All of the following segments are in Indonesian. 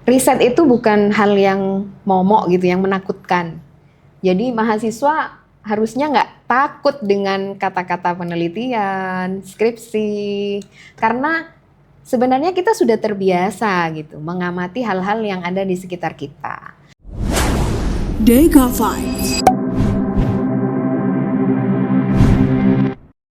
riset itu bukan hal yang momok gitu, yang menakutkan. Jadi mahasiswa harusnya nggak takut dengan kata-kata penelitian, skripsi, karena sebenarnya kita sudah terbiasa gitu mengamati hal-hal yang ada di sekitar kita. Deka Vibes.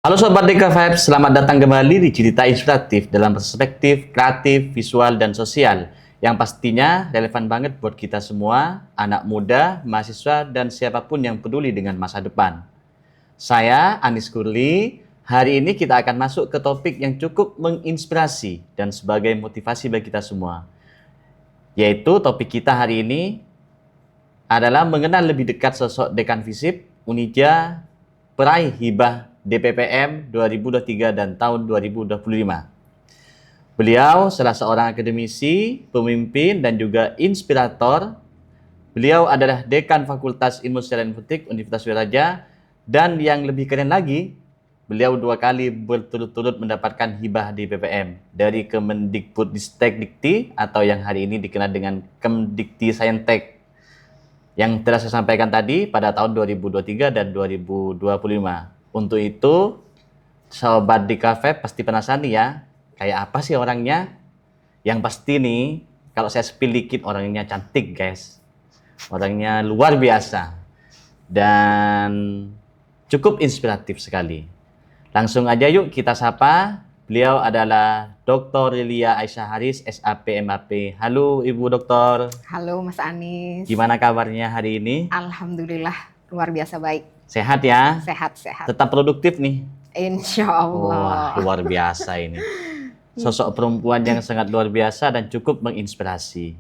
Halo Sobat Deka Vibes, selamat datang kembali di cerita inspiratif dalam perspektif kreatif, visual, dan sosial yang pastinya relevan banget buat kita semua, anak muda, mahasiswa, dan siapapun yang peduli dengan masa depan. Saya Anis Kurli, hari ini kita akan masuk ke topik yang cukup menginspirasi dan sebagai motivasi bagi kita semua. Yaitu topik kita hari ini adalah mengenal lebih dekat sosok Dekan Visip, Unija, peraih hibah DPPM 2023 dan tahun 2025. Beliau salah seorang akademisi, pemimpin, dan juga inspirator. Beliau adalah Dekan Fakultas Ilmu Sosial dan Politik Universitas Sriwijaya, dan yang lebih keren lagi, beliau 2 kali berturut-turut mendapatkan hibah DPPM dari Kemendikbudristek Dikti atau yang hari ini dikenal dengan Kemdikti Saintek, yang telah saya sampaikan tadi pada tahun 2023 dan 2025. Untuk itu, Sobat Deka Vibes pasti penasaran nih ya, kayak apa sih orangnya? Yang pasti nih, kalau saya spill dikit, orangnya cantik guys. Orangnya luar biasa. Dan cukup inspiratif sekali. Langsung aja yuk kita sapa. Beliau adalah Dr. Lilia Aisyah Haris, SAP MAP. Halo Ibu Dokter. Halo Mas Anis. Gimana kabarnya hari ini? Alhamdulillah luar biasa baik. Sehat ya? Sehat-sehat. Tetap produktif nih? Insya Allah. Wah, luar biasa ini. Sosok perempuan yang sangat luar biasa dan cukup menginspirasi.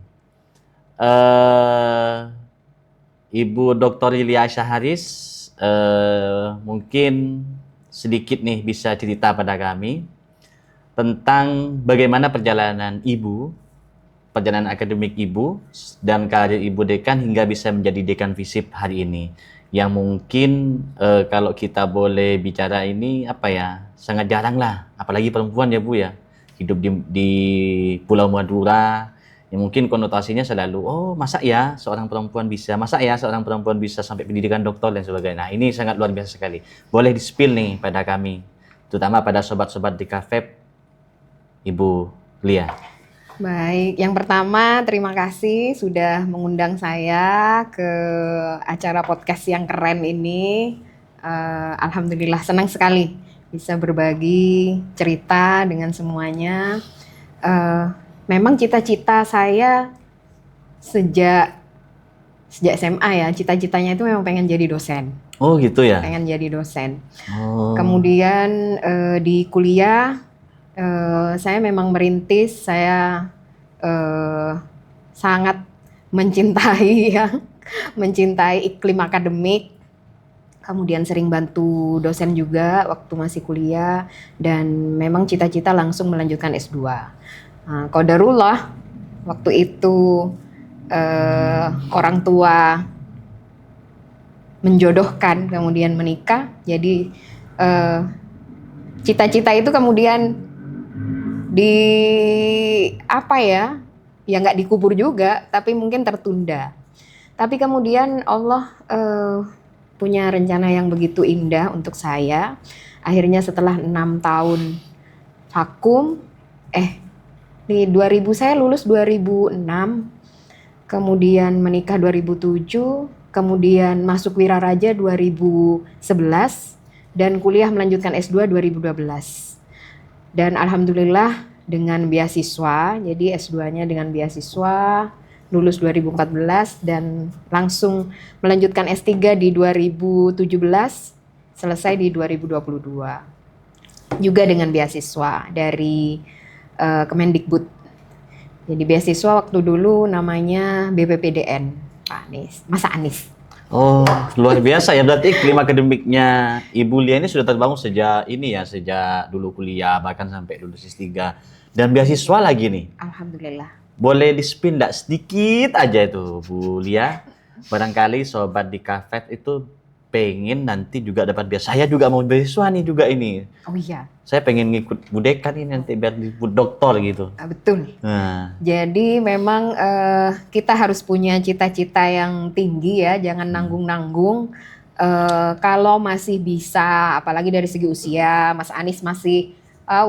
Ibu Dr. Lilia Aisyah Haris, mungkin sedikit nih bisa cerita pada kami tentang bagaimana perjalanan Ibu, perjalanan akademik Ibu, dan karir Ibu Dekan hingga bisa menjadi Dekan Visip hari ini. Yang mungkin kalau kita boleh bicara ini apa ya, sangat jarang lah, apalagi perempuan ya Bu ya, hidup di Pulau Madura, yang mungkin konotasinya selalu, oh masa ya seorang perempuan bisa, sampai pendidikan doktor dan sebagainya. Nah ini sangat luar biasa sekali. Boleh di-spill nih pada kami, terutama pada sobat-sobat Deka Vibes, Ibu Lia. Baik, yang pertama terima kasih sudah mengundang saya ke acara podcast yang keren ini. Alhamdulillah senang sekali bisa berbagi cerita dengan semuanya. Memang cita-cita saya sejak SMA ya, cita-citanya itu memang pengen jadi dosen. Oh gitu ya? Pengen jadi dosen. Oh. Kemudian di kuliah saya memang merintis, saya sangat mencintai iklim akademik, kemudian sering bantu dosen juga waktu masih kuliah, dan memang cita-cita langsung melanjutkan S2. Qadarullah waktu itu orang tua menjodohkan, kemudian menikah, jadi cita-cita itu kemudian nggak dikubur juga, tapi mungkin tertunda. Tapi kemudian Allah punya rencana yang begitu indah untuk saya. Akhirnya setelah 6 tahun vakum, di 2000 saya lulus 2006, kemudian menikah 2007, kemudian masuk Wiraraja 2011, dan kuliah melanjutkan S2 2012. Dan alhamdulillah dengan beasiswa, jadi S2-nya dengan beasiswa, lulus 2014 dan langsung melanjutkan S3 di 2017, selesai di 2022. Juga dengan beasiswa dari Kemendikbud. Jadi beasiswa waktu dulu namanya BPPDN, Pak Anis, Mas Anis. Oh, luar biasa ya. Berarti iklim akademiknya Ibu Lia ini sudah terbangun sejak dulu kuliah, bahkan sampai lulus S3. Dan beasiswa lagi nih. Alhamdulillah. Boleh di-spin sedikit aja itu, Bu Lia? Barangkali Sobat Deka Vibes itu pengen nanti juga dapat beasiswa. Saya juga mau beasiswa nih juga ini. Oh iya. Saya pengen ngikut Bu Dekan ini nanti biar disebut doktor gitu. Betul. Nah, Jadi memang kita harus punya cita-cita yang tinggi ya, jangan nanggung-nanggung. Kalau masih bisa, apalagi dari segi usia, Mas Anies masih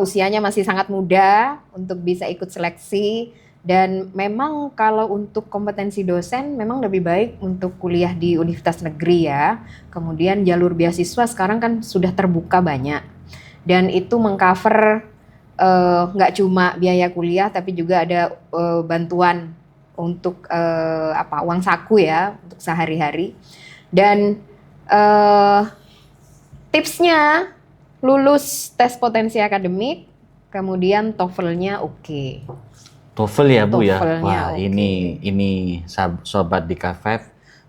usianya masih sangat muda untuk bisa ikut seleksi. Dan memang kalau untuk kompetensi dosen memang lebih baik untuk kuliah di universitas negeri ya. Kemudian jalur beasiswa sekarang kan sudah terbuka banyak. Dan itu mengcover nggak cuma biaya kuliah tapi juga ada bantuan untuk uang saku ya untuk sehari-hari. Dan tipsnya lulus tes potensi akademik, kemudian TOEFL-nya oke. TOEFL ya Bu ya. TOEFL-nya Wah, oke. ini sobat di K5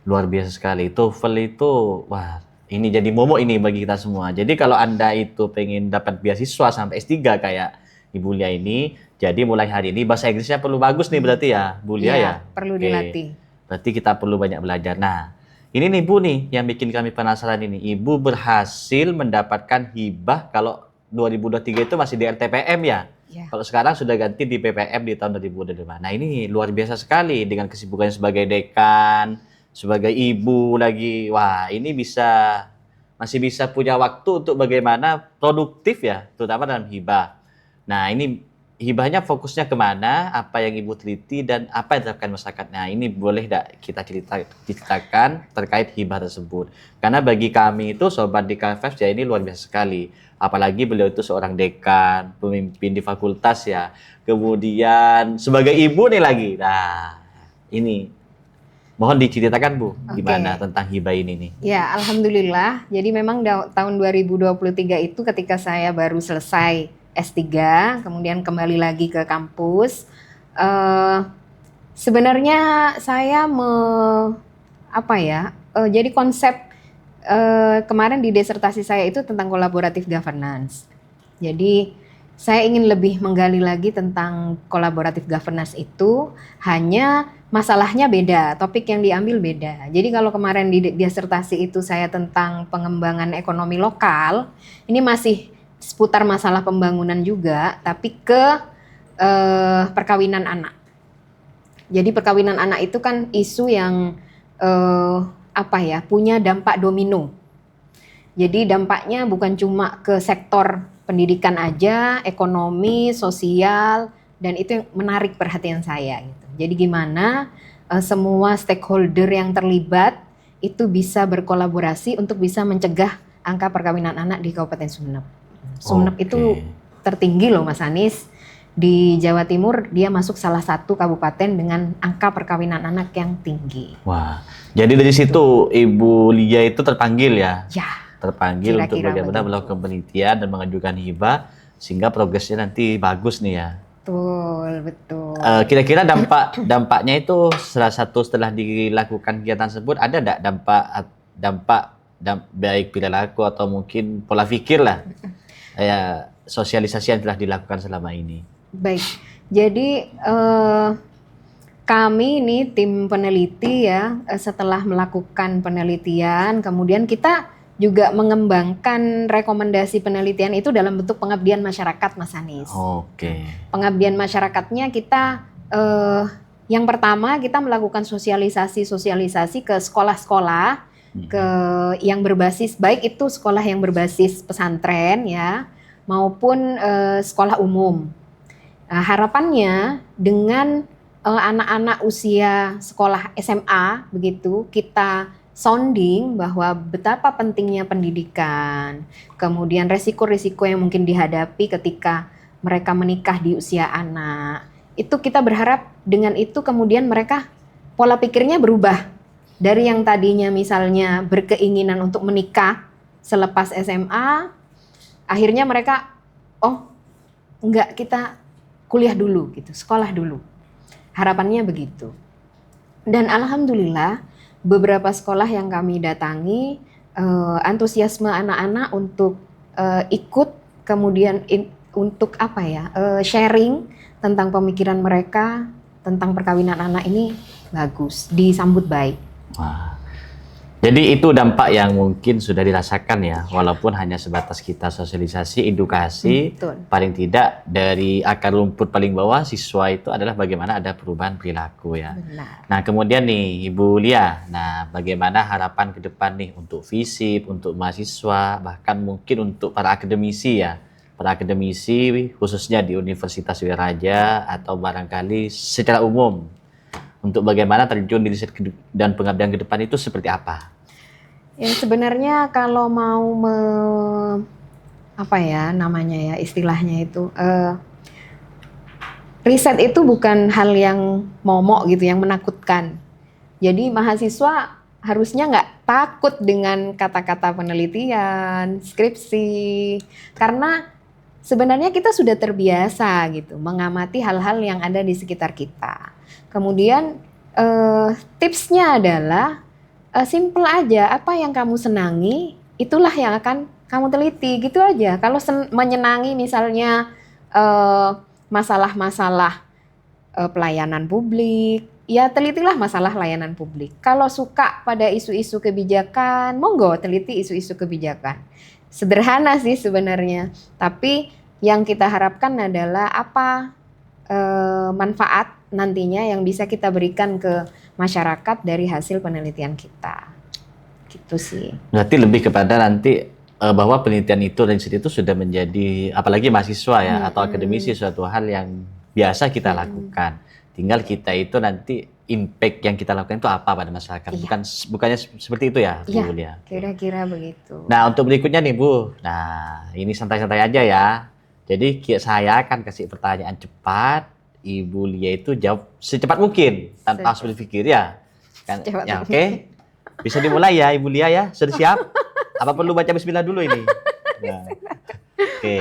luar biasa sekali. TOEFL itu wah, ini jadi momok ini bagi kita semua. Jadi kalau Anda itu pengen dapat beasiswa sampai S3 kayak Ibu Lia ini, jadi mulai hari ini bahasa Inggrisnya perlu bagus nih berarti ya, Bu Lia ya. Perlu Oke. dilatih. Berarti kita perlu banyak belajar. Nah, ini nih Bu nih yang bikin kami penasaran ini. Ibu berhasil mendapatkan hibah kalau 2023 itu masih di LTPM ya. Ya. Kalau sekarang sudah ganti di PPM di tahun 2025. Nah, ini luar biasa sekali dengan kesibukannya sebagai dekan, sebagai ibu lagi. Wah, ini masih bisa punya waktu untuk bagaimana produktif ya, terutama dalam hibah. Nah, ini hibahnya fokusnya kemana, apa yang Ibu teliti, dan apa yang diterapkan masyarakat. Nah, ini boleh tidak kita ceritakan terkait hibah tersebut. Karena bagi kami itu, Sobat di K5 ya ini luar biasa sekali. Apalagi beliau itu seorang dekan, pemimpin di fakultas ya. Kemudian sebagai ibu nih lagi. Nah, ini mohon diceritakan Bu, gimana tentang hibah ini nih. Ya, alhamdulillah. Jadi memang tahun 2023 itu ketika saya baru selesai S3, kemudian kembali lagi ke kampus. Sebenarnya saya jadi konsep kemarin di disertasi saya itu tentang collaborative governance. Jadi saya ingin lebih menggali lagi tentang collaborative governance itu, hanya masalahnya beda, topik yang diambil beda. Jadi kalau kemarin di disertasi itu saya tentang pengembangan ekonomi lokal, ini masih seputar masalah pembangunan juga, tapi ke perkawinan anak. Jadi perkawinan anak itu kan isu yang punya dampak domino. Jadi dampaknya bukan cuma ke sektor pendidikan aja, ekonomi, sosial, dan itu yang menarik perhatian saya. Gitu. Jadi gimana semua stakeholder yang terlibat itu bisa berkolaborasi untuk bisa mencegah angka perkawinan anak di Kabupaten Sumeneb. Sumeneb itu tertinggi loh Mas Anies. Di Jawa Timur dia masuk salah satu kabupaten dengan angka perkawinan anak yang tinggi. Wah, jadi dari situ Ibu Lia itu terpanggil ya? Ya. Terpanggil untuk Kira-kira bagaimana begitu. melakukan penelitian dan mengajukan hibah sehingga progresnya nanti bagus nih ya. Betul. Kira-kira dampaknya itu salah satu setelah dilakukan kegiatan tersebut ada enggak dampak baik perilaku atau mungkin pola pikir lah ya, sosialisasi yang telah dilakukan selama ini. Baik, jadi kami ini tim peneliti ya, setelah melakukan penelitian, kemudian kita juga mengembangkan rekomendasi penelitian itu dalam bentuk pengabdian masyarakat, Mas Anies. Oke. Pengabdian masyarakatnya kita, yang pertama kita melakukan sosialisasi ke sekolah-sekolah, yang berbasis, baik itu sekolah yang berbasis pesantren ya, maupun sekolah umum. Nah, harapannya dengan anak-anak usia sekolah SMA begitu kita sounding bahwa betapa pentingnya pendidikan, kemudian resiko-resiko yang mungkin dihadapi ketika mereka menikah di usia anak. Itu kita berharap dengan itu kemudian mereka pola pikirnya berubah dari yang tadinya misalnya berkeinginan untuk menikah selepas SMA, akhirnya mereka enggak, kita kuliah dulu gitu, sekolah dulu. Harapannya begitu. Dan alhamdulillah beberapa sekolah yang kami datangi, antusiasme anak-anak untuk ikut, kemudian untuk sharing tentang pemikiran mereka tentang perkawinan anak ini bagus, disambut baik. Wah. Jadi itu dampak yang mungkin sudah dirasakan ya, walaupun hanya sebatas kita sosialisasi, edukasi, Betul. paling tidak dari akar rumput paling bawah siswa itu adalah bagaimana ada perubahan perilaku ya. Benar. Nah kemudian nih Ibu Lia, nah bagaimana harapan ke depan nih untuk FISIP, untuk mahasiswa, bahkan mungkin untuk para akademisi ya, para akademisi khususnya di Universitas Wiraraja atau barangkali secara umum, untuk bagaimana terjun di riset dan pengabdian ke depan itu seperti apa? Ya sebenarnya kalau mau apa ya namanya ya istilahnya itu riset itu bukan hal yang momok gitu, yang menakutkan. Jadi mahasiswa harusnya nggak takut dengan kata-kata penelitian, skripsi, karena sebenarnya kita sudah terbiasa gitu mengamati hal-hal yang ada di sekitar kita. Kemudian tipsnya adalah simple aja, apa yang kamu senangi itulah yang akan kamu teliti, gitu aja. Kalau menyenangi misalnya masalah-masalah pelayanan publik, ya telitilah masalah layanan publik. Kalau suka pada isu-isu kebijakan, monggo teliti isu-isu kebijakan. Sederhana sih sebenarnya, tapi yang kita harapkan adalah apa manfaat nantinya yang bisa kita berikan ke masyarakat dari hasil penelitian kita. Gitu sih. Berarti lebih kepada nanti bahwa penelitian itu dan riset itu sudah menjadi, apalagi mahasiswa ya atau akademisi, suatu hal yang biasa kita lakukan. Tinggal kita itu nanti impact yang kita lakukan itu apa pada masyarakat. Iya. Bukannya seperti itu ya, Bu Lia? Iya, kira-kira begitu. Nah, untuk berikutnya nih, Bu. Nah, ini santai-santai aja ya. Jadi saya akan kasih pertanyaan cepat. Ibu Lia itu jawab secepat mungkin tanpa harus berpikir ya. Kan? Secepat Ya, mungkin. oke. Bisa dimulai ya, Ibu Lia ya. Sudah siap? Apa perlu baca bismillah dulu ini? Nah. Oke.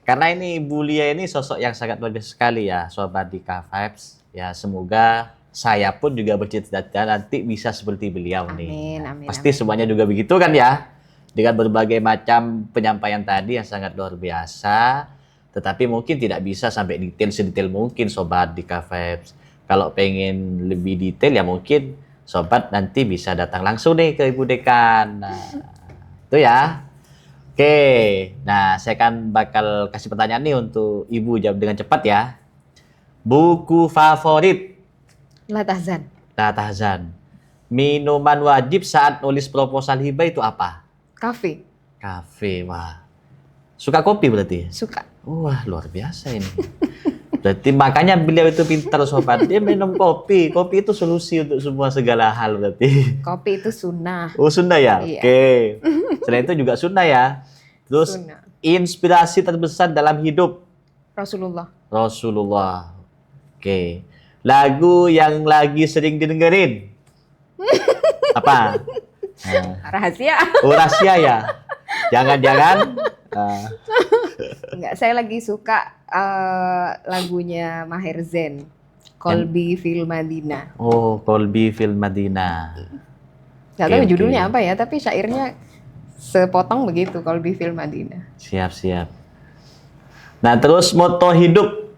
Karena ini Ibu Lia ini sosok yang sangat luar biasa sekali ya, Sobat Dika Vibes. Ya, semoga saya pun juga bercita-cita nanti bisa seperti beliau nih. Amin, amin, Pasti amin. semuanya juga begitu kan ya? Dengan berbagai macam penyampaian tadi yang sangat luar biasa. Tetapi mungkin tidak bisa sampai sedetail mungkin Sobat Dika Vibes. Kalau pengen lebih detail ya mungkin Sobat nanti bisa datang langsung nih ke Ibu Dekan. Nah, itu ya. Oke, nah saya kan bakal kasih pertanyaan nih untuk Ibu jawab dengan cepat ya. Buku favorit La tahzan. La Tahzan. Minuman wajib saat nulis proposal hibah itu apa? Kafe. Kafe, wah. Suka kopi berarti? Suka. Wah, luar biasa ini. Berarti makanya beliau itu pintar Sobat. Dia minum kopi. Kopi itu solusi untuk semua segala hal berarti. Kopi itu sunnah. Oh, Sunda ya? Iya. Oke. Selain itu juga Sunda ya. Terus Sunnah. inspirasi terbesar dalam hidup Rasulullah. Rasulullah. Oke. Lagu yang lagi sering didengerin. Apa? Rahasia. Oh, rahasia ya. Jangan-jangan Enggak, saya lagi suka lagunya Maher Zain. Kolbi fil Madinah. oh, Kolbi Fil Madinah. Enggak Oke, tahu oke. judulnya apa ya, tapi syairnya sepotong begitu, Kolbi fil Madinah. Siap. Nah, terus moto hidup.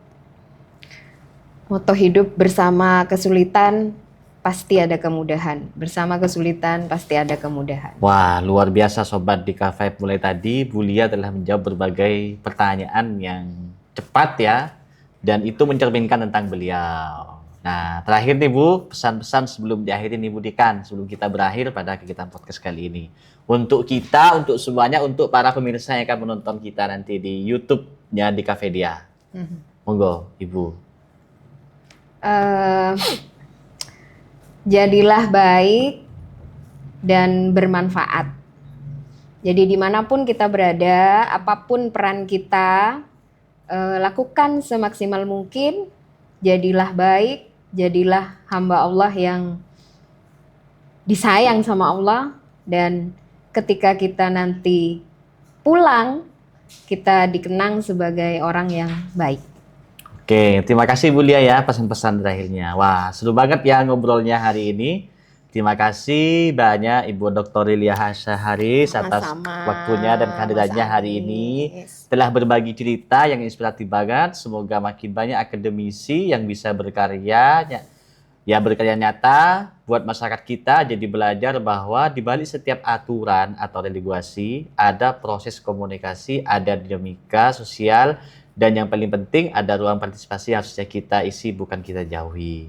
Moto hidup: bersama kesulitan pasti ada kemudahan. Bersama kesulitan pasti ada kemudahan. Wah, luar biasa Sobat Dika Vibe. Mulai tadi Bu Lia telah menjawab berbagai pertanyaan yang cepat ya. Dan itu mencerminkan tentang beliau. Nah, terakhir nih Bu, pesan-pesan sebelum diakhiri nih Bu Dikan. Sebelum kita berakhir pada kegiatan podcast kali ini. Untuk kita, untuk semuanya, untuk para pemirsa yang akan menonton kita nanti di YouTube-nya Dikapedia. Monggo, Ibu. Jadilah baik dan bermanfaat. Jadi dimanapun kita berada, apapun peran kita, lakukan semaksimal mungkin. Jadilah baik, jadilah hamba Allah yang disayang sama Allah. Dan ketika kita nanti pulang, kita dikenang sebagai orang yang baik. Oke, terima kasih Bu Lia ya pesan-pesan terakhirnya. Wah, seru banget ya ngobrolnya hari ini. Terima kasih banyak Ibu Dr. Lilia Hasha Haris atas Sama-sama, waktunya dan kehadirannya Mas hari ini. Anies. Telah berbagi cerita yang inspiratif banget. Semoga makin banyak akademisi yang bisa berkarya ya berkarya nyata buat masyarakat kita, jadi belajar bahwa di balik setiap aturan atau regulasi ada proses komunikasi, ada dinamika sosial, dan yang paling penting ada ruang partisipasi yang harusnya kita isi bukan kita jauhi.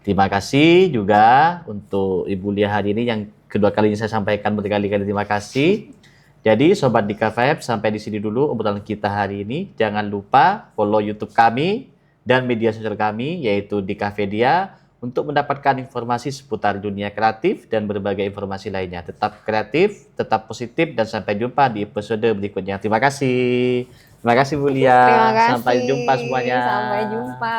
Terima kasih juga untuk Ibu Lia hari ini yang kedua kalinya saya sampaikan berkali-kali terima kasih. Jadi Sobat Dika Vibes, sampai di sini dulu obrolan kita hari ini. Jangan lupa follow YouTube kami dan media sosial kami yaitu Dikapedia untuk mendapatkan informasi seputar dunia kreatif dan berbagai informasi lainnya. Tetap kreatif, tetap positif, dan sampai jumpa di episode berikutnya. Terima kasih. Terima kasih Bu Lia. Terima kasih. Sampai jumpa semuanya. Sampai jumpa.